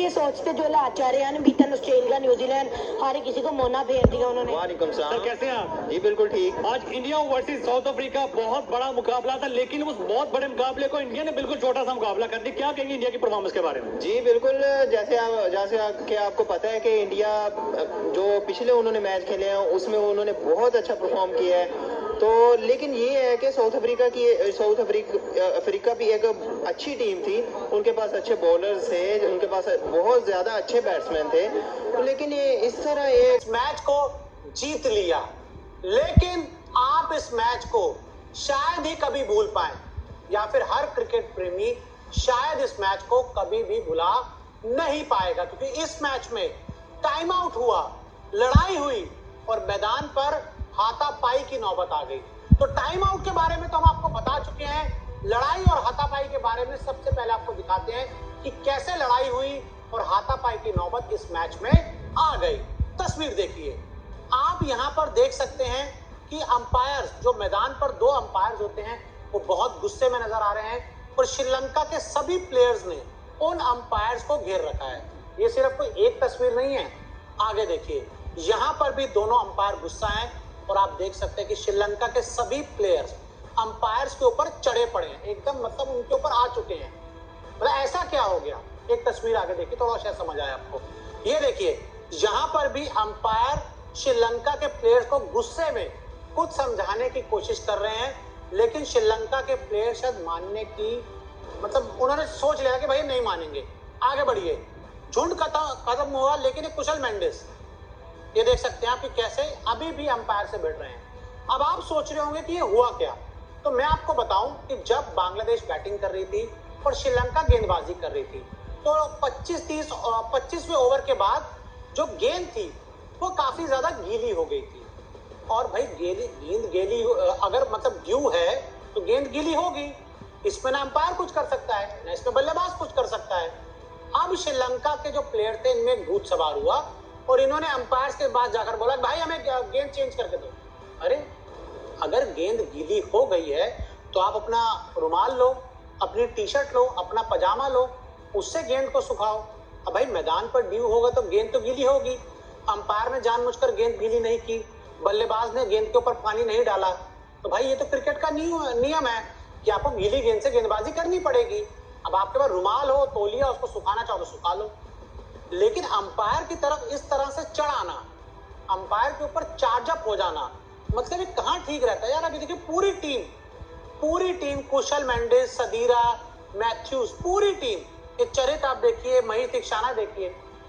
ये सोचते जो आचार्य हैं बीतन ऑस्ट्रेलिया न्यूजीलैंड हर किसी को मोना फेर दिया उन्होंने। वालेकुम सलाम। सर कैसे हैं आप? जी बिल्कुल ठीक। आज इंडिया वर्सेस साउथ अफ्रीका बहुत बड़ा मुकाबला था, लेकिन उस बहुत बड़े मुकाबले को इंडिया ने बिल्कुल छोटा सा मुकाबला कर दिया। क्या कहेंगे इंडिया की परफॉर्मेंस के बारे में? जी बिल्कुल, जैसे आपको पता है कि इंडिया जो पिछले उन्होंने मैच खेले हैं उसमें उन्होंने बहुत अच्छा परफॉर्म किया है। तो लेकिन ये है कि साउथ अफ्रीका भी एक अच्छी टीम थी, उनके पास अच्छे बॉलर्स थे, उनके पास बहुत ज्यादा अच्छे बैट्समैन थे। तो लेकिन ये इस तरह एक मैच को जीत लिया, लेकिन आप इस मैच को शायद ही कभी भूल पाए, या फिर हर क्रिकेट प्रेमी शायद इस मैच को कभी भी भुला नहीं पाएगा, क्योंकि इस मैच में टाइम आउट हुआ, लड़ाई हुई और मैदान पर हाथापाई की नौबत आ गई। तो टाइम आउट के बारे में तो हम आपको बता चुके हैं, लड़ाई और हाथापाई के बारे में सबसे पहले आपको दिखाते हैं कि कैसे लड़ाई हुई और हाथापाई की नौबत इस मैच में आ गई। तस्वीर देखिए, आप यहां पर देख सकते हैं कि अंपायर्स, जो मैदान पर दो अंपायर्स होते हैं, वो बहुत गुस्से में नजर आ रहे हैं और श्रीलंका के सभी प्लेयर्स ने उन अंपायर्स को घेर रखा है। ये सिर्फ कोई एक तस्वीर नहीं है, आगे देखिए, यहां पर भी दोनों अंपायर गुस्सा हैं और आप देख सकते हैं कि श्रीलंका के सभी प्लेयर्स अंपायर्स के ऊपर चढ़े पड़े हैं, एकदम मतलब उनके ऊपर आ चुके हैं। मतलब ऐसा क्या हो गया? एक तस्वीर आगे देखिए, थोड़ा शायद समझ आया आपको। ये देखिए, यहां पर भी अंपायर श्रीलंका के प्लेयर्स को गुस्से में कुछ समझाने की कोशिश कर रहे हैं, लेकिन श्रीलंका के प्लेयर शायद मानने की मतलब उन्होंने सोच लिया कि भाई नहीं मानेंगे, आगे बढ़िए। झुंड खत्म हुआ, लेकिन एक कुशल मेंडिस, ये देख सकते हैं आप कि कैसे अभी भी अंपायर से भिड़ रहे हैं। अब आप सोच रहे होंगे कि ये हुआ क्या, तो मैं आपको बताऊं कि जब बांग्लादेश बैटिंग कर रही थी और श्रीलंका गेंदबाजी कर रही थी, तो 25वें ओवर के बाद जो गेंद थी वो काफी ज्यादा गीली हो गई थी। और भाई गेंद गीली अगर मतलब ड्यू है तो गेंद गीली होगी, इसमें ना अंपायर कुछ कर सकता है ना इसमें बल्लेबाज कुछ कर सकता है। अब श्रीलंका के जो प्लेयर थे, इनमें भूत सवार हुआ और इन्होंने अंपायर के पास जाकर बोला भाई हमें गेंद चेंज करके दो। अरे अगर गेंद गीली हो गई है तो आप अपना रुमाल लो, अपनी टी शर्ट लो, अपना पजामा लो, उससे गेंद को सुखाओ। अब भाई मैदान पर ड्यू होगा तो गेंद तो गीली होगी। अंपायर ने जानबूझकर गेंद गीली नहीं की, बल्लेबाज ने गेंद के ऊपर पानी नहीं डाला, तो भाई ये तो क्रिकेट का नियम है कि आपको गीली गेंद से गेंदबाजी करनी पड़ेगी। अब आपके पास रुमाल हो, तौलिया, उसको सुखाना चाहो तो सुखा लो, लेकिन अंपायर की तरफ इस तरह से चढ़ आना, अंपायर के ऊपर चार्जअप हो जाना, मतलब ये कहाँ ठीक रहता है यार। अभी देखिए पूरी टीम कुशल मेंडिस, सदीरा, मैथ्यूज, पूरी टीम, ये चरित आप देखिए, महीत दीक्षाना देखिए,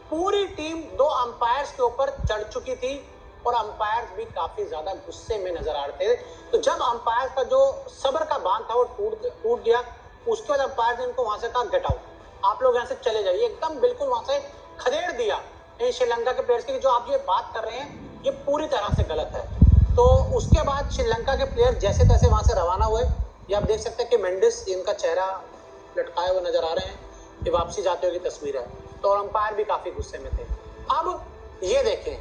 पूरी टीम दो अंपायर्स के ऊपर चढ़ चुकी थी और अंपायर भी काफी ज्यादा गुस्से में नजर आ रहे थे। तो जब अंपायर का जो सब्र का बांध था वो टूट गया, उसके बाद अंपायर ने उनको वहां से कहा गेट आउट, आप लोग यहाँ से चले जाइए, एकदम बिल्कुल वहां से खदेड़ दिया इन श्रीलंका के प्लेयर्स की, जो आप ये बात कर रहे हैं ये पूरी तरह से गलत है। तो उसके बाद श्रीलंका के प्लेयर जैसे तैसे वहां से रवाना हुए। ये आप देख सकते हैं कि मेंडिस, इनका चेहरा लटकाए हुए नजर आ रहे हैं, ये वापसी जाते हुए की तस्वीर है। तो अंपायर भी काफी गुस्से में थे। अब ये देखें,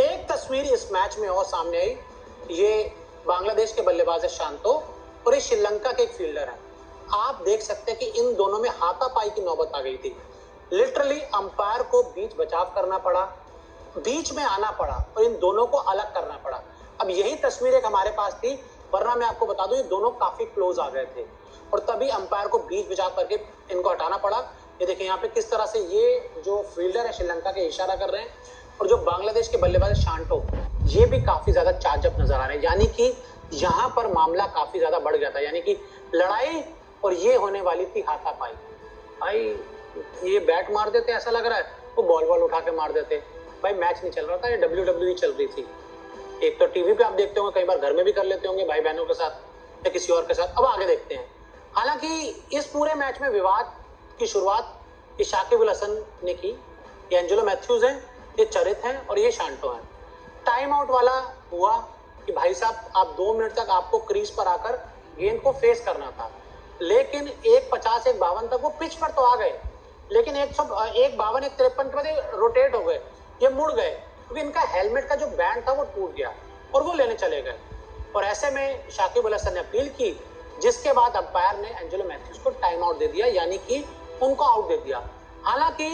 एक तस्वीर इस मैच में और सामने आई, ये बांग्लादेश के बल्लेबाज है शांतो और ये श्रीलंका के एक फील्डर है। आप देख सकते हैं कि इन दोनों में हाथापाई की नौबत आ गई थी। लिटरली अंपायर को बीच बचाव करना पड़ा, बीच में आना पड़ा और इन दोनों को अलग करना पड़ा। अब यही तस्वीर एक हमारे पास थी, वरना मैं आपको बता दूं ये दोनों काफी क्लोज आ गए थे और तभी अंपायर को बीच बचाव करके इनको हटाना पड़ा। ये देखिए यहाँ पे किस तरह से ये जो फील्डर है श्रीलंका के इशारा कर रहे हैं और जो बांग्लादेश के बल्लेबाज शांतो, ये भी काफी ज्यादा चार्जअप नजर आ रहे हैं। यानी कि यहाँ पर मामला काफी ज्यादा बढ़ गया था, यानी कि लड़ाई और ये होने वाली थी हाथापाई। भाई ये बैट मार देते, ऐसा लग रहा है वो बॉल उठा के मार देते। भाई मैच नहीं चल रहा था, ये WWE चल रही थी। एक तो टीवी पे आप देखते होंगे, कई बार घर में भी कर लेते होंगे भाई बहनों के साथ या किसी और के साथ। अब आगे देखते हैं। हालांकि इस पूरे मैच में विवाद की शुरुआत ये शाकिब अल हसन ने की, ये एंजेलो मैथ्यूज हैं, ये चरित हैं और ये शांतो हैं। टाइम आउट वाला हुआ कि भाई साहब आप 2 मिनट तक आपको क्रीज पर आकर गेंद को फेस करना था, लेकिन 1:50 1:52 तक वो पिच पर तो आ गए, लेकिन 1:52 1:53 के बाद रोटेट हो गए, ये मुड़ गए क्योंकि इनका हेलमेट का जो बैंड था वो टूट गया और वो लेने चले गए। और ऐसे में शाकिब अल हसन ने अपील की, जिसके बाद अंपायर ने एंजेलो मैथ्यूज को टाइम आउट दे दिया, यानी कि उनको आउट दे दिया। हालांकि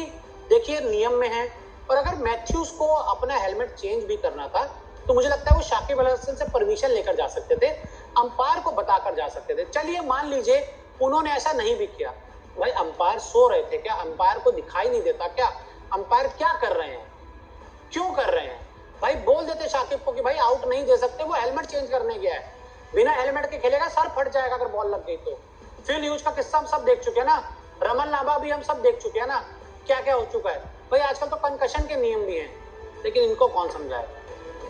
देखिए नियम में है, और अगर मैथ्यूज को अपना हेलमेट चेंज भी करना था तो मुझे लगता है वो शाकिब अल हसन से परमिशन लेकर जा सकते थे, अंपायर को बताकर जा सकते थे। चलिए मान लीजिए उन्होंने ऐसा नहीं भी किया, भाई अंपायर सो रहे थे क्या? अंपायर को दिखाई नहीं देता क्या? अंपायर क्या कर रहे हैं, क्यों कर रहे हैं? भाई बोल देते शाकिब को कि भाई आउट नहीं दे सकते, वो हेलमेट चेंज करने गया है, बिना हेलमेट के खेलेगा, सर फट जाएगा अगर बॉल लग गई तो। फिल ह्यूज का किस्सा हम सब देख चुके हैं ना, रमन लांबा भी हम सब देख चुके हैं ना, क्या क्या हो चुका है। भाई आजकल तो कंकशन के नियम भी हैं, लेकिन इनको कौन समझाए।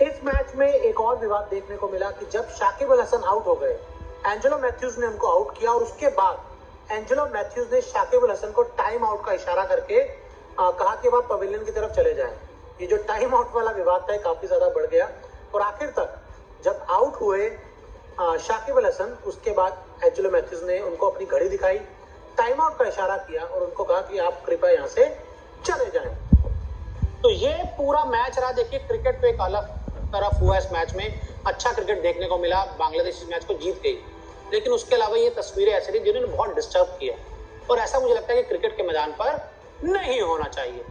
इस मैच में एक और विवाद देखने को मिला कि जब शाकिब अल हसन आउट हो गए, एंजेलो मैथ्यूज ने उनको आउट किया, और उसके बाद एंजेलो मैथ्यूज ने शाकिब अल हसन को टाइम आउट का इशारा करके कहा कि वह पवेलियन की तरफ चले जाएं। ये जो टाइम आउट वाला विवाद था काफी ज्यादा बढ़ गया, और आखिर तक जब आउट हुए शाकिब अल हसन, उसके बाद एंजेलो मैथ्यूज ने उनको अपनी घड़ी दिखाई, टाइम आउट का इशारा किया और उनको कहा कि आप कृपया यहाँ से चले जाएं। तो ये पूरा मैच रहा। देखिए क्रिकेट पे एक अलग तरफ हुआ इस मैच में, अच्छा क्रिकेट देखने को मिला, बांग्लादेश इस मैच को जीत गई, लेकिन उसके अलावा ये तस्वीरें ऐसी थी जिन्होंने बहुत डिस्टर्ब किया, और ऐसा मुझे लगता है कि क्रिकेट के मैदान पर नहीं होना चाहिए।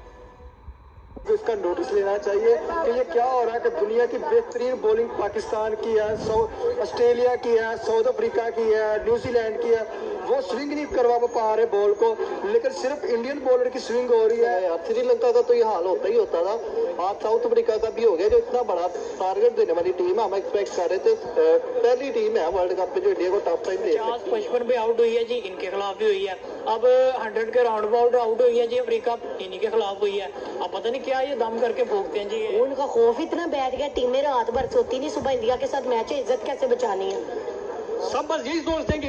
तो इसका नोटिस लेना चाहिए कि ये क्या हो रहा है कि दुनिया की बेहतरीन बॉलिंग पाकिस्तान की है, ऑस्ट्रेलिया की है, साउथ अफ्रीका की है, न्यूजीलैंड की है, वो स्विंग नहीं करवा पा रहे बॉल को, लेकिन सिर्फ इंडियन बॉलर की स्विंग हो रही है। यार श्रीलंका का तो ये हाल होता ही होता था, आज साउथ अफ्रीका का भी हो गया, जो इतना बड़ा टारगेट देने वाली टीम है, हम एक्सपेक्ट कर रहे थे पहली टीम है वर्ल्ड कप पे जो इंडिया को टॉप टाइम दे। 55 पे आउट हुई है जी, इनके खिलाफ भी हुई है। अब 100 के राउंड अबाउट आउट हुई है जी अफ्रीका, इन्हीं के खिलाफ हुई है। अब पता नहीं क्या ये दम करके भोगते हैं जी। उनका खौफ इतना बैठ गया, टीमें रात भर सोती नहीं, सुबह इंडिया के साथ मैच है, इज्जत कैसे बचानी है। सब बस यही सोचते हैं कि